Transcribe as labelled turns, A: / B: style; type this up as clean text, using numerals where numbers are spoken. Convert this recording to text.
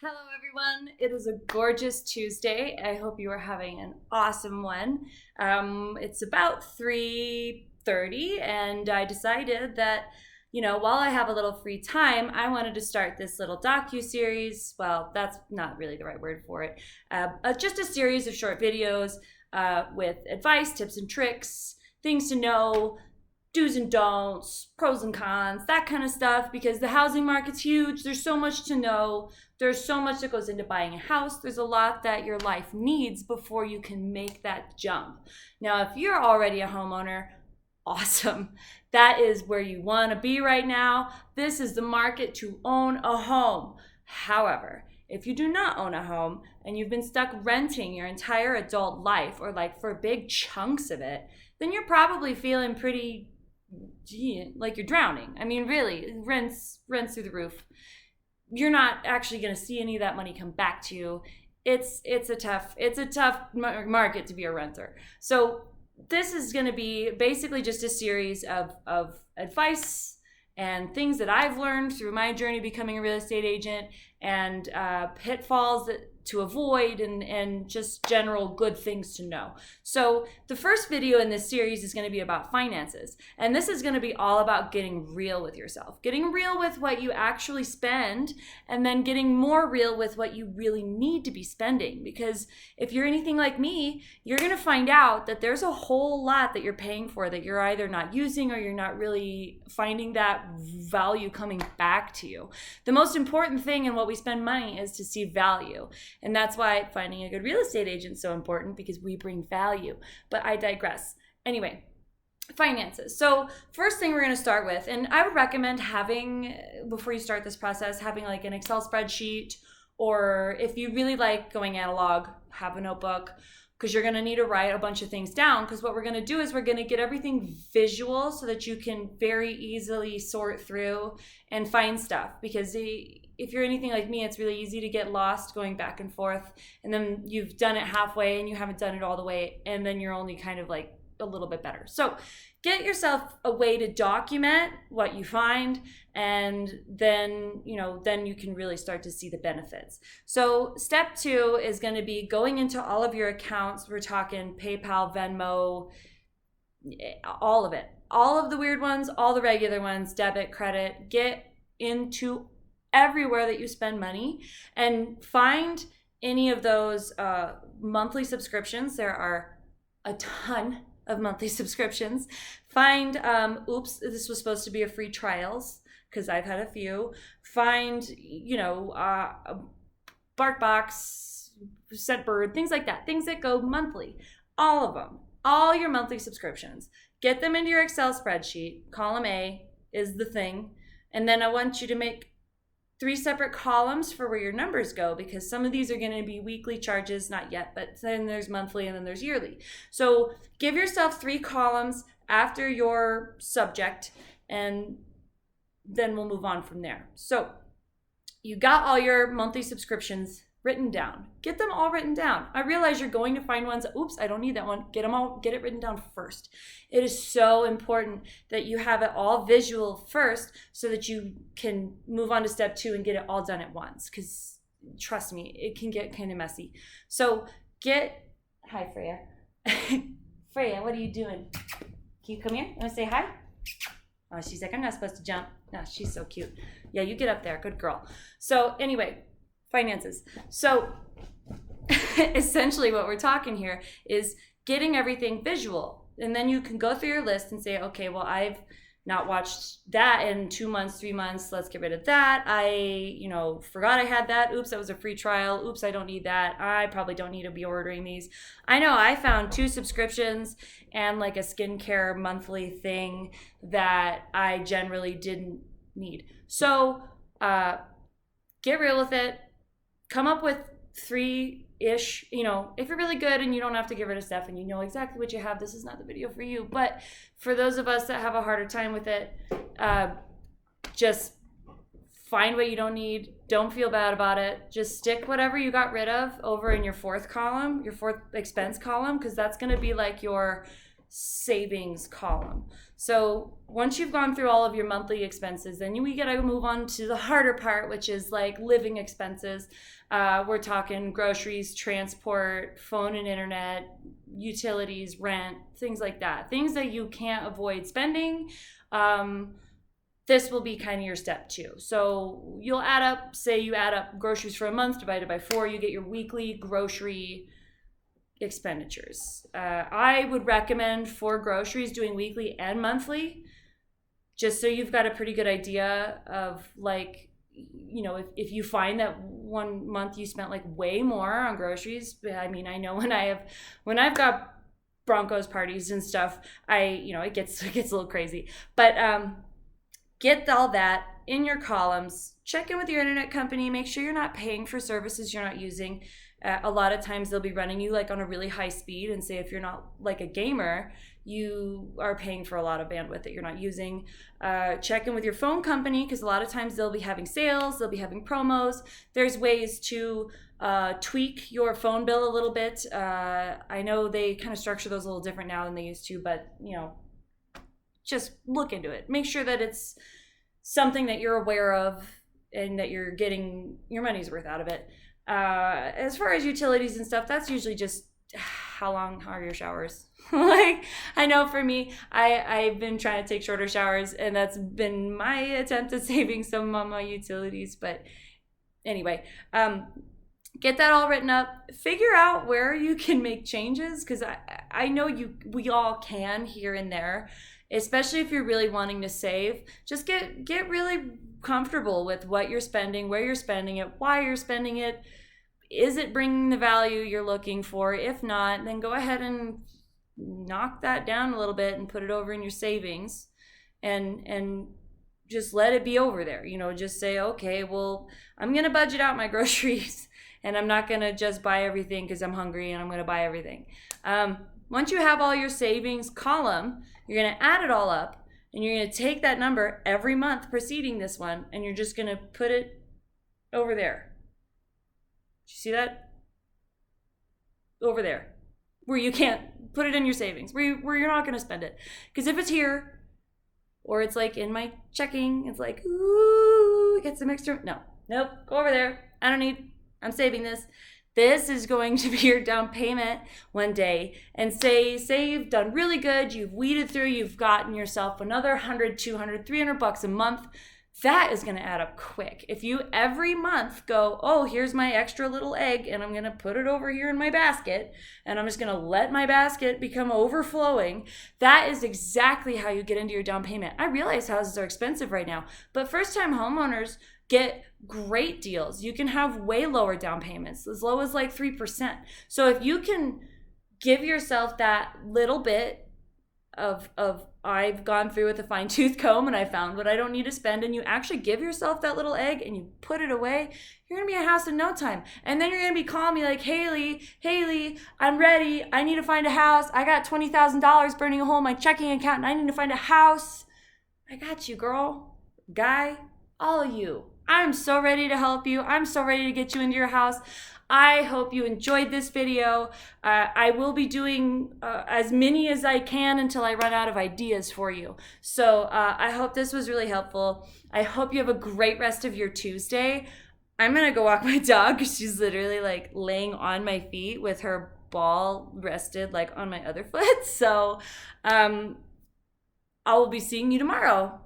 A: Hello, everyone. It is a gorgeous Tuesday. I hope you are having an awesome one. It's about 3:30, and I decided that, while I have a little free time, I wanted to start this little docu-series. Well, that's not really the right word for it. Just a series of short videos with advice, tips and tricks, things to know, do's and don'ts, pros and cons, that kind of stuff, because the housing market's huge. There's so much to know. There's so much that goes into buying a house. There's a lot that your life needs before you can make that jump. Now, if you're already a homeowner, awesome. That is where you want to be right now. This is the market to own a home. However, if you do not own a home and you've been stuck renting your entire adult life, or like for big chunks of it, then you're probably feeling pretty like you're drowning. I mean, really, rents through the roof. You're not actually going to see any of that money come back to you. It's a tough market to be a renter. So this is going to be basically just a series of advice and things that I've learned through my journey becoming a real estate agent, and pitfalls to avoid, and just general good things to know. So the first video in this series is going to be about finances. And this is going to be all about getting real with yourself, getting real with what you actually spend, and then getting more real with what you really need to be spending. Because if you're anything like me, you're going to find out that there's a whole lot that you're paying for that you're either not using, or you're not really finding that value coming back to you. The most important thing in what we spend money is to see value. And that's why finding a good real estate agent is so important, because we bring value. But I digress. Anyway, finances. So first thing we're going to start with, and I would recommend having, before you start this process, having like an Excel spreadsheet, or if you really like going analog, have a notebook, because you're going to need to write a bunch of things down. Because what we're going to do is we're going to get everything visual so that you can very easily sort through and find stuff. Because if you're anything like me, it's really easy to get lost going back and forth, and then you've done it halfway and you haven't done it all the way, and then you're only kind of like a little bit better. So get yourself a way to document what you find, and then you can really start to see the benefits. So step 2 is going to be going into all of your accounts. We're talking PayPal, Venmo, all of it, all of the weird ones, all the regular ones, debit, credit. Get into everywhere that you spend money, and find any of those monthly subscriptions. There are a ton of monthly subscriptions. Find oops, this was supposed to be a free trials, because I've had a few. Find BarkBox, Scentbird, things like that, things that go monthly. All of them, all your monthly subscriptions. Get them into your Excel spreadsheet. Column A is the thing, and then I want you to make 3 separate columns for where your numbers go, because some of these are going to be weekly charges, not yet, but then there's monthly and then there's yearly. So give yourself 3 columns after your subject, and then we'll move on from there. So you got all your monthly subscriptions written down. Get them all written down. I realize you're going to find ones, oops, I don't need that one. Get it written down first. It is so important that you have it all visual first, so that you can move on to step 2 and get it all done at once. Because trust me, it can get kind of messy. So hi, Freya. Freya, what are you doing? Can you come here? You want to say hi? Oh, she's like, I'm not supposed to jump. No, she's so cute. Yeah, you get up there. Good girl. So anyway, finances. So essentially what we're talking here is getting everything visual. And then you can go through your list and say, okay, well, I've not watched that in 2 months, 3 months. Let's get rid of that. I, forgot I had that. Oops, that was a free trial. Oops, I don't need that. I probably don't need to be ordering these. I know I found 2 subscriptions and like a skincare monthly thing that I generally didn't need. So get real with it. Come up with 3-ish, if you're really good and you don't have to get rid of stuff and you know exactly what you have, this is not the video for you. But for those of us that have a harder time with it, just find what you don't need. Don't feel bad about it. Just stick whatever you got rid of over in your 4th column, your 4th expense column, because that's going to be like your savings column. So once you've gone through all of your monthly expenses, then we gotta move on to the harder part, which is like living expenses. We're talking groceries, transport, phone and internet, utilities, rent, things like that. Things that you can't avoid spending. This will be kind of your step 2. So you'll add up, say you add up groceries for a month divided by 4, you get your weekly grocery expenditures. I would recommend for groceries doing weekly and monthly, just so you've got a pretty good idea of like, you know, if you find that one month you spent like way more on groceries. I mean, I know when I've got Broncos parties and stuff, it gets a little crazy. But get all that in your columns. Check in with your internet company. Make sure you're not paying for services you're not using. A lot of times they'll be running you like on a really high speed, and say if you're not like a gamer, you are paying for a lot of bandwidth that you're not using. Check in with your phone company, because a lot of times they'll be having sales, they'll be having promos. There's ways to tweak your phone bill a little bit. I know they kind of structure those a little different now than they used to, but just look into it. Make sure that it's something that you're aware of and that you're getting your money's worth out of it. As far as utilities and stuff, that's usually just how long are your showers? Like, I know for me, I've been trying to take shorter showers, and that's been my attempt at saving some on my utilities. But anyway, get that all written up. Figure out where you can make changes, because I know we all can here and there, especially if you're really wanting to save. Just get really comfortable with what you're spending, where you're spending it, why you're spending it. Is it bringing the value you're looking for? If not, then go ahead and knock that down a little bit and put it over in your savings, and just let it be over there. Just say, okay, well, I'm going to budget out my groceries, and I'm not going to just buy everything because I'm hungry and I'm going to buy everything. Once you have all your savings column, you're going to add it all up, and you're going to take that number every month preceding this one, and you're just going to put it over there. Did you see that? Over there. Where you can't put it in your savings, where you're not going to spend it. Because if it's here, or it's like in my checking, it's like, ooh, get some extra. Nope, go over there. I'm saving this. This is going to be your down payment one day. And say you've done really good, you've weeded through, you've gotten yourself another 100, 200, 300 bucks a month. That is going to add up quick. If you every month go, oh, here's my extra little egg, and I'm going to put it over here in my basket, and I'm just going to let my basket become overflowing, that is exactly how you get into your down payment. I realize houses are expensive right now, but first-time homeowners get great deals. You can have way lower down payments, as low as like 3%. So if you can give yourself that little bit of I've gone through with a fine-tooth comb and I found what I don't need to spend, and you actually give yourself that little egg and you put it away, you're gonna be in a house in no time. And then you're gonna be calling me like, Haley, I'm ready. I need to find a house. I got $20,000 burning a hole in my checking account, and I need to find a house. I got you, girl, guy, all of you. I'm so ready to help you. I'm so ready to get you into your house. I hope you enjoyed this video. I will be doing as many as I can until I run out of ideas for you. So I hope this was really helpful. I hope you have a great rest of your Tuesday. I'm going to go walk my dog, because she's literally like laying on my feet with her ball rested like on my other foot. So I will be seeing you tomorrow.